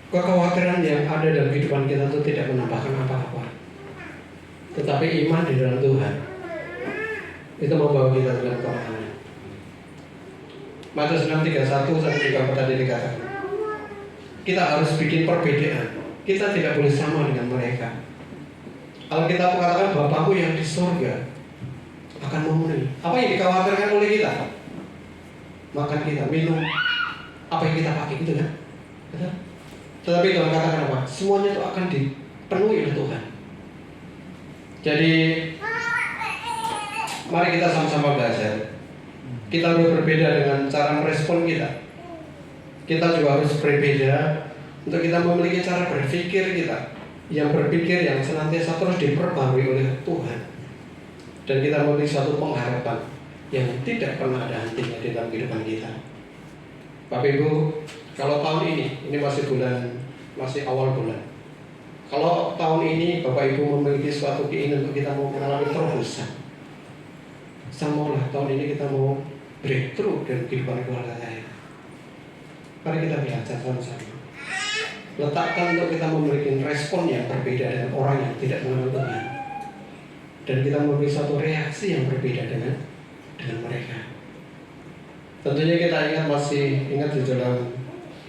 Kekhawatiran yang ada dalam kehidupan kita itu tidak menambahkan apa-apa. Tetapi iman di dalam Tuhan itu membawa kita dalam kemenangan. Matius 6:31 sampai 34 tadi dikatakan, kita harus bikin perbedaan. Kita tidak boleh sama dengan mereka. Kalau kita mengatakan Bapakku yang di surga akan memenuhi apa yang dikhawatirkan oleh kita, makan kita, minum, apa yang kita pakai itu kan. Betul? Tetapi Tuhan katakan apa? Semuanya itu akan dipenuhi oleh Tuhan. Jadi mari kita sama-sama belajar. Kita harus berbeda dengan cara merespon kita. Kita juga harus berbeda untuk kita memiliki cara berpikir kita, yang berpikir yang senantiasa terus diperbarui oleh Tuhan. Dan kita memiliki suatu pengharapan yang tidak pernah ada hentinya di dalam kehidupan kita. Bapak Ibu, kalau tahun ini masih bulan masih awal bulan. Kalau tahun ini Bapak Ibu memiliki suatu keinginan untuk kita mau mengalami terobosan, saya maulah tahun ini kita mau breakthrough dalam kehidupan keluarga saya. Mari kita belajar sama-sama. Letakkan untuk kita memiliki respon yang berbeda dengan orang yang tidak mengenal Tuhan, dan kita memiliki suatu reaksi yang berbeda dengan mereka. Tentunya kita masih ingat di dalam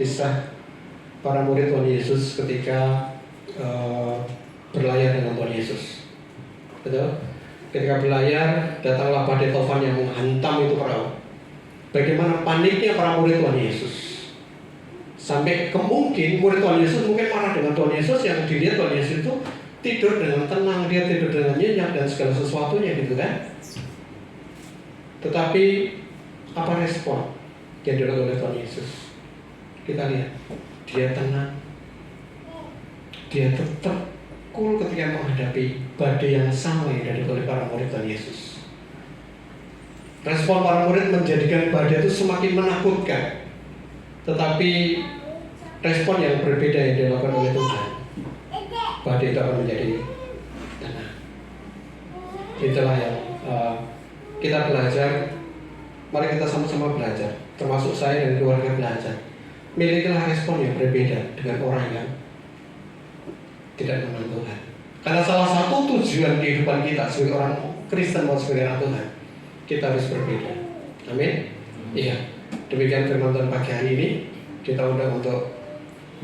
kisah para murid Tuhan Yesus ketika berlayar dengan Tuhan Yesus. Betul? Ketika berlayar, datanglah badai tofan yang menghantam itu perahu. Bagaimana paniknya para murid Tuhan Yesus. Sampai kemungkin murid Tuhan Yesus mungkin marah dengan Tuhan Yesus, yang dilihat Tuhan Yesus itu tidur dengan tenang, dia tidur dengan nyenyak dan segala sesuatunya gitu kan. Tetapi apa respon yang dilakukan oleh Tuhan Yesus? Kita lihat, dia tenang, dia tetap cool ketika menghadapi badai yang sama yang dari oleh para murid Tuhan Yesus. Respon para murid menjadikan badai itu semakin menakutkan, tetapi respon yang berbeda yang dilakukan oleh Tuhan, badai itu akan menjadi tenang. Itulah yang kita belajar. Mari kita sama-sama belajar, termasuk saya dan keluarga belajar. Milikilah respon yang berbeda dengan orang yang tidak mengenal Tuhan. Karena salah satu tujuan kehidupan kita sebagai orang Kristen maupun sebagai anak Tuhan, kita harus berbeda. Amin. Iya. Demikian firman Tuhan pagi hari ini. Kita undang untuk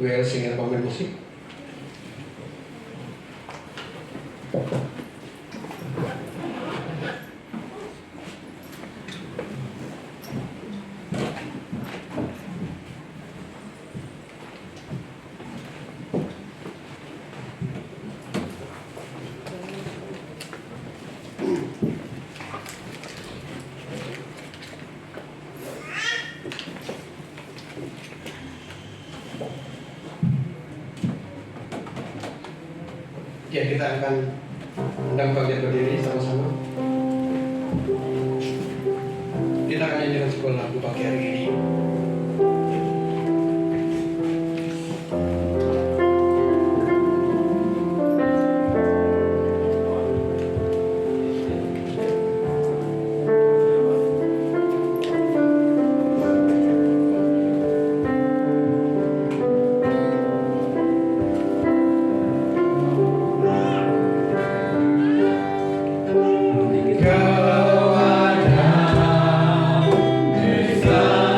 WL Singer pemain musik. Ya, kita akan undang bagian berdiri sama-sama. Kita akan nyanyikan sebuah lagu pagi hari ini. Kau ada di sana.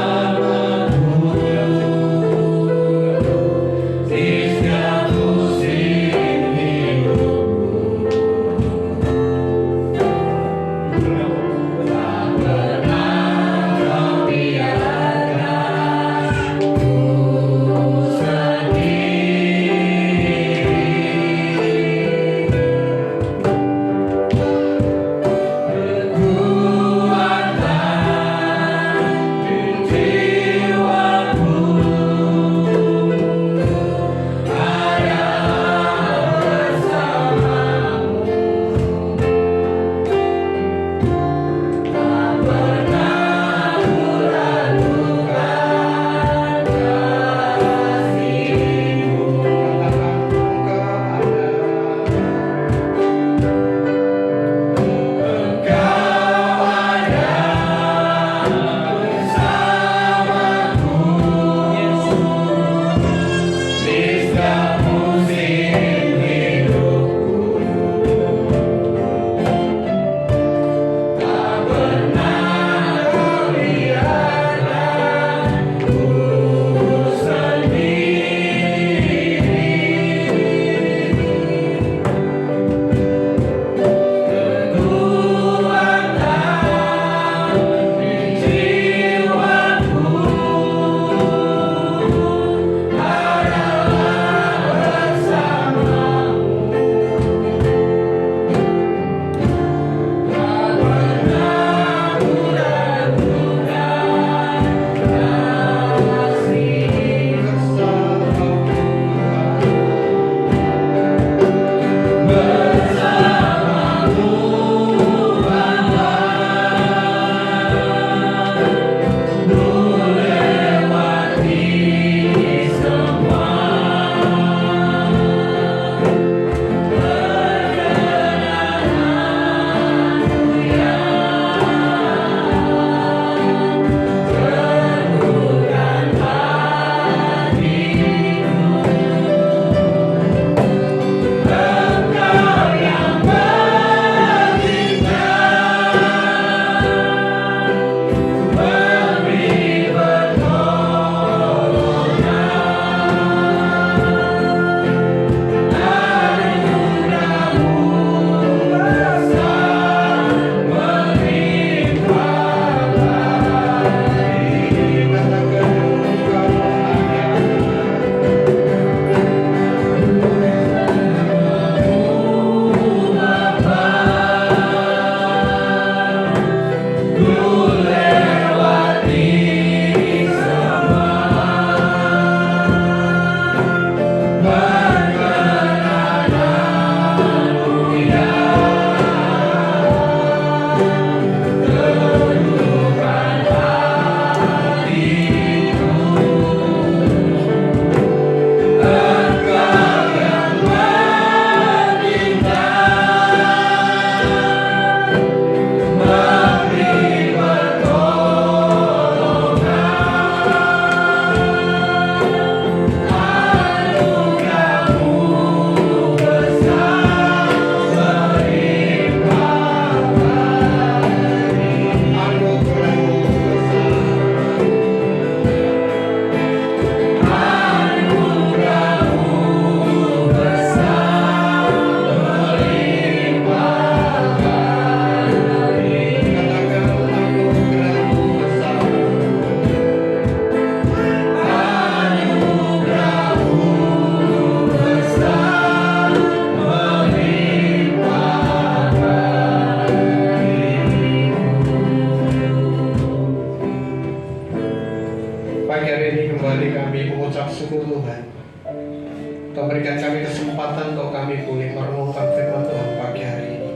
Kau berikan kami kesempatan untuk kami boleh merenungkan firman Tuhan pagi hari ini.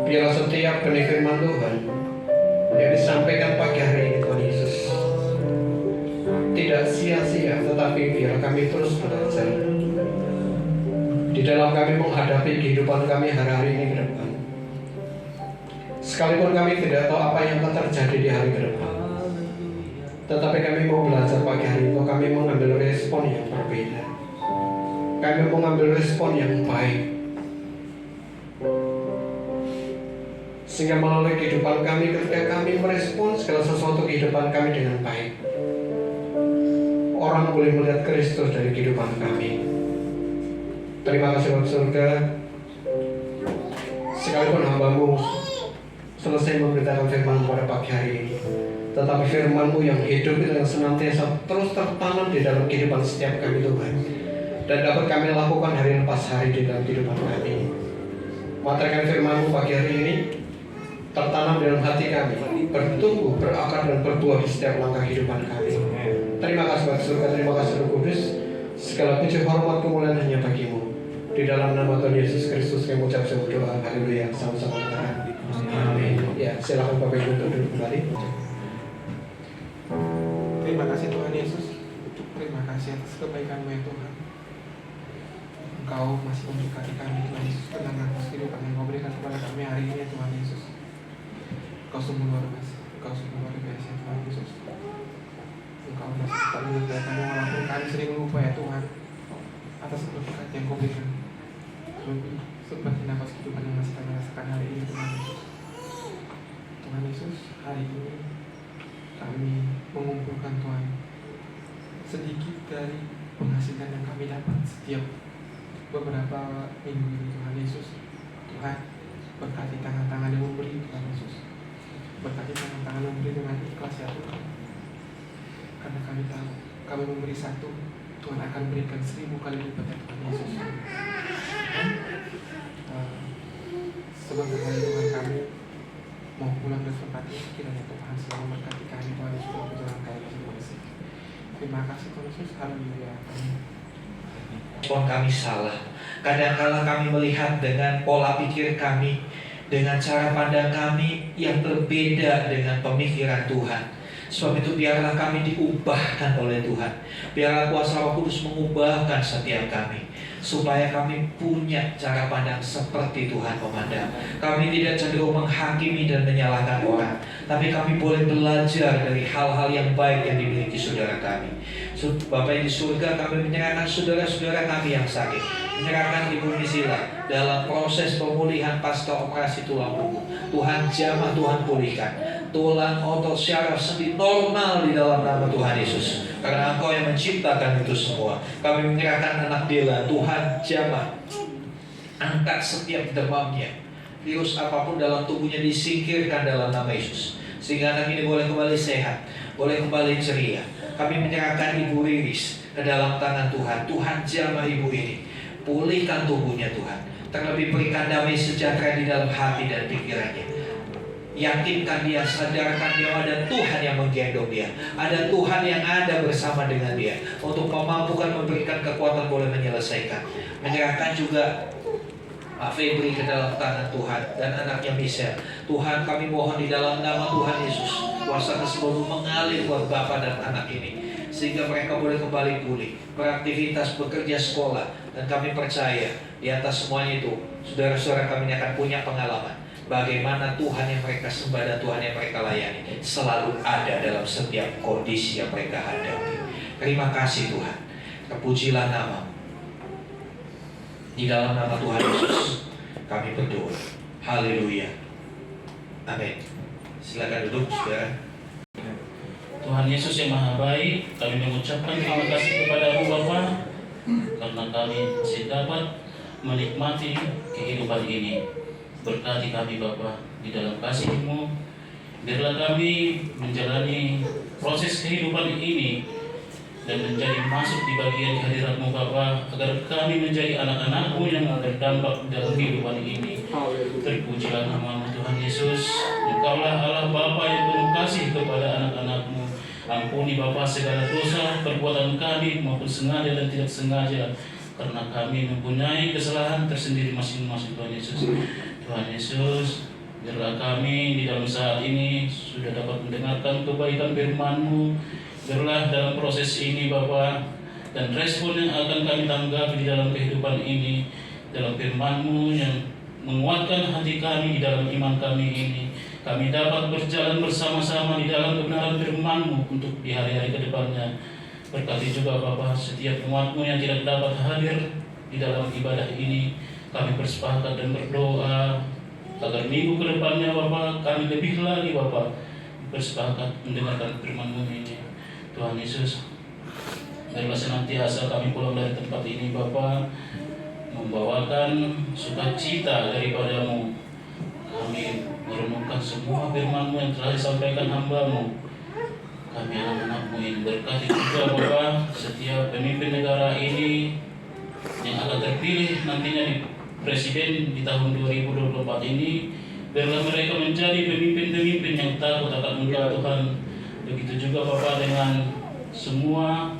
Biarlah setiap benih firman Tuhan yang disampaikan pagi hari ini Tuhan Yesus tidak sia-sia, tetapi biar kami terus belajar di dalam kami menghadapi kehidupan kami hari-hari ini ke depan. Sekalipun kami tidak tahu apa yang akan terjadi di hari ke depan, tetapi kami mau belajar pagi hari itu, kami mengambil respon yang berbeda. Kami mengambil respon yang baik, sehingga melalui kehidupan kami, ketika kami merespon segala sesuatu kehidupan kami dengan baik, orang boleh melihat Kristus dari kehidupan kami. Terima kasih Bapak surga, sekalipun hamba-Mu selesai memberitakan firman pada pagi hari ini, tetapi firman-Mu yang hidup itu yang senantiasa terus tertanam di dalam kehidupan setiap kami Tuhan, dan dapat kami lakukan hari lepas hari di dalam kehidupan kami. Materkan firman-Mu pagi hari ini tertanam dalam hati kami, bertumbuh, berakar dan berbuah di setiap langkah kehidupan kami. Terima kasih Bapak surga, terima kasih Roh Kudus. Segala puji hormat kemuliaan hanya bagi-Mu. Di dalam nama Tuhan Yesus Kristus kami ucap sebuah doa. Haleluya. Sama-sama katakan amin. Ya, silakan Bapak Ibu untuk duduk kembali. Terima kasih Tuhan Yesus. Terima kasih atas kebaikan-Mu ya Tuhan. Engkau masih memberkati kami Tuhan Yesus dengan atas kehidupan yang Kau berikan kepada kami hari ini ya Tuhan Yesus. Engkau sungguh luar biasa. Engkau sungguh luar biasa Tuhan Yesus. Engkau masih tetap menyertai kami walaupun kami sering lupa ya Tuhan atas berkat yang Kau berikan. Lebih seperti nafas kehidupan yang masih kami rasakan hari ini Tuhan Yesus. Tuhan Yesus, hari ini kami mengumpulkan Tuhan sedikit dari penghasilan yang kami dapat setiap beberapa minggu ini Tuhan Yesus. Tuhan, berkati tangan-tangan yang memberi Tuhan Yesus. Berkati tangan-tangan yang memberi dengan ikhlas ya Tuhan. Karena kami tahu, kami memberi satu, Tuhan akan berikan 1000 kali lipat ya Tuhan Yesus. Sebentar lagi Tuhan kami mau pulang ke tempat ini, kiranya Tuhan selalu memberkati kami Tuhan Yesus dalam perjalanan kami masing-masing. Terima kasih Tuhan Yesus, haleluya. Respon kami salah. Kadang-kala kami melihat dengan pola pikir kami, dengan cara pandang kami yang berbeda dengan pemikiran Tuhan. Sebab itu biarlah kami diubahkan oleh Tuhan. Biarlah kuasa Roh Kudus mengubahkan setiap kami, supaya kami punya cara pandang seperti Tuhan memandang. Kami tidak cenderung menghakimi dan menyalahkan orang, tapi kami boleh belajar dari hal-hal yang baik yang dimiliki saudara kami. Bapa yang di surga, kami menyerahkan saudara-saudara kami yang sakit, menyerahkan Ibu Misila dalam proses pemulihan pasca operasi tulang punggung. Tuhan jamah, Tuhan pulihkan tulang, otot, syaraf, sendi normal di dalam nama Tuhan Yesus. Karena Engkau yang menciptakan itu semua. Kami menyerahkan anak Dela, Tuhan jamah, angkat setiap demamnya. Virus apapun dalam tubuhnya disingkirkan dalam nama Yesus, sehingga anak ini boleh kembali sehat, boleh kembali ceria. Kami menyerahkan Ibu Riris ke dalam tangan Tuhan. Tuhan jamah Ibu ini, pulihkan tubuhnya Tuhan. Terlebih berikan damai sejahtera di dalam hati dan pikirannya. Yakinkan dia, sadarkan dia ada Tuhan yang menggendong dia, ada Tuhan yang ada bersama dengan dia untuk memampukan, memberikan kekuatan boleh menyelesaikan. Menyerahkan juga Pak Febri ke dalam tangan Tuhan dan anaknya Michelle. Tuhan, kami mohon di dalam nama Tuhan Yesus, kuasa kesembuhan mengalir buat Bapak dan anak ini, sehingga mereka boleh kembali pulih, beraktivitas, bekerja, sekolah. Dan kami percaya di atas semuanya itu, saudara-saudara kami akan punya pengalaman bagaimana Tuhan yang mereka sembah dan Tuhan yang mereka layani selalu ada dalam setiap kondisi yang mereka hadapi. Terima kasih Tuhan, terpujilah nama-Mu. Di dalam nama Tuhan Yesus kami berdoa. Haleluya. Amin. Silakan duduk saudara. Tuhan Yesus yang Maha Baik, kami mengucapkan terima kasih kepada-Mu Bapa, karena kami masih dapat menikmati kehidupan ini. Berkati kami Bapa di dalam kasih-Mu. Biarlah kami menjalani proses kehidupan ini dan menjadi masuk di bagian hadirat-Mu Bapa, agar kami menjadi anak-anak-Mu yang berdampak dalam kehidupan ini. Terpujilah nama-Mu Tuhan Yesus. Engkaulah Allah Bapa yang penuh kasih kepada anak-anak-Mu. Ampuni Bapa segala dosa perbuatan kami maupun sengaja dan tidak sengaja, karena kami mempunyai kesalahan tersendiri masing-masing. Tuhan Yesus, Tuhan Yesus, biarlah kami di dalam saat ini sudah dapat mendengarkan kebaikan firman-Mu. Biarlah dalam proses ini Bapa, dan respon yang akan kami tanggapi di dalam kehidupan ini, dalam firman-Mu yang menguatkan hati kami di dalam iman kami ini, kami dapat berjalan bersama-sama di dalam kebenaran firman-Mu untuk di hari-hari ke depannya. Berkati juga Bapa setiap umat-Mu yang tidak dapat hadir di dalam ibadah ini. Kami bersepakat dan berdoa agar minggu ke depannya Bapa, kami lebih lagi Bapa bersepakat mendengarkan firman-Mu ini. Tuhan Yesus, biarlah senantiasa kami pulang dari tempat ini Bapa, membawakan sukacita daripada-Mu. Kami merenungkan semua firman-Mu yang telah disampaikan hamba-Mu. Kami anak-anak-Mu ini berkati juga Bapa setiap pemimpin negara ini yang akan terpilih nantinya di presiden di tahun 2024 ini. Biarlah mereka menjadi pemimpin-pemimpin yang takut akan Engkau Tuhan. Begitu juga Bapa dengan semua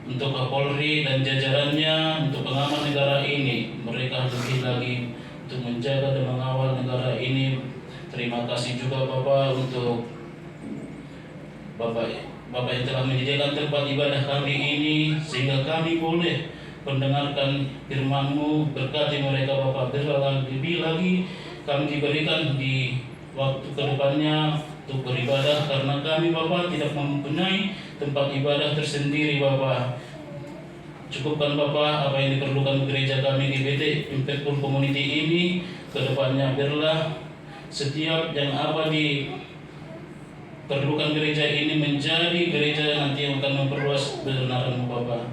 untuk Kapolri dan jajarannya, untuk pengaman negara ini, mereka lebih lagi untuk menjaga dan mengawal negara ini. Terima kasih juga Bapak untuk Bapak yang telah menyediakan tempat ibadah kami ini, sehingga kami boleh mendengarkan firman-Mu. Berkati mereka Bapak, biarlah lebih lagi kami diberikan di waktu kedepannya untuk beribadah, karena kami Bapak tidak mempunyai tempat ibadah tersendiri Bapak. Cukupkan Bapak apa yang diperlukan gereja kami di BT Impactful Community ini. Kedepannya biarlah setiap yang apa diperlukan gereja ini menjadi gereja nanti yang akan memperluas kebenaran-Mu Bapak.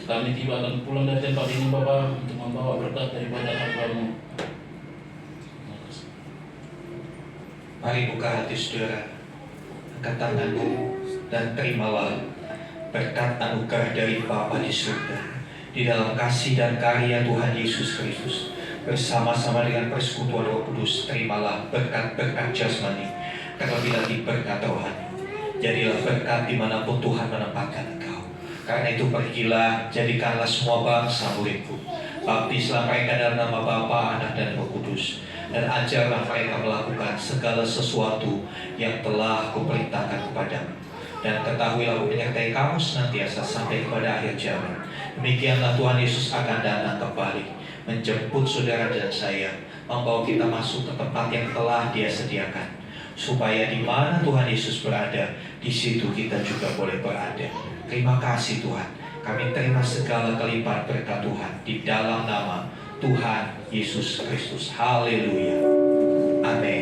Kami tiba akan pulang dari tempat ini Bapak untuk membawa berkat daripada hamba-Mu. Mari buka hati saudara, angkat tanganmu dan terimalah berkat anugerah dari Bapa di surga. Di dalam kasih dan karya Tuhan Yesus Kristus, bersama-sama dengan persekutuan Roh Kudus, terimalah berkat-berkat jasmani, terlebih lagi berkat rohani. Jadilah berkat dimanapun Tuhan menempatkan engkau. Karena itu pergilah, jadikanlah semua bangsa muridku. Baptislah mereka dalam nama Bapa, Anak, dan Roh Kudus, dan ajarlah mereka melakukan segala sesuatu yang telah kuperintahkan kepadamu. Dan ketahuilah aku menyertai kamu senantiasa sampai kepada akhir zaman. Demikianlah Tuhan Yesus akan datang kembali, menjemput saudara dan saya, membawa kita masuk ke tempat yang telah Dia sediakan, supaya di mana Tuhan Yesus berada, di situ kita juga boleh berada. Terima kasih Tuhan, kami terima segala kelimpahan berkat Tuhan di dalam nama Tuhan Yesus Kristus. Haleluya. Amin.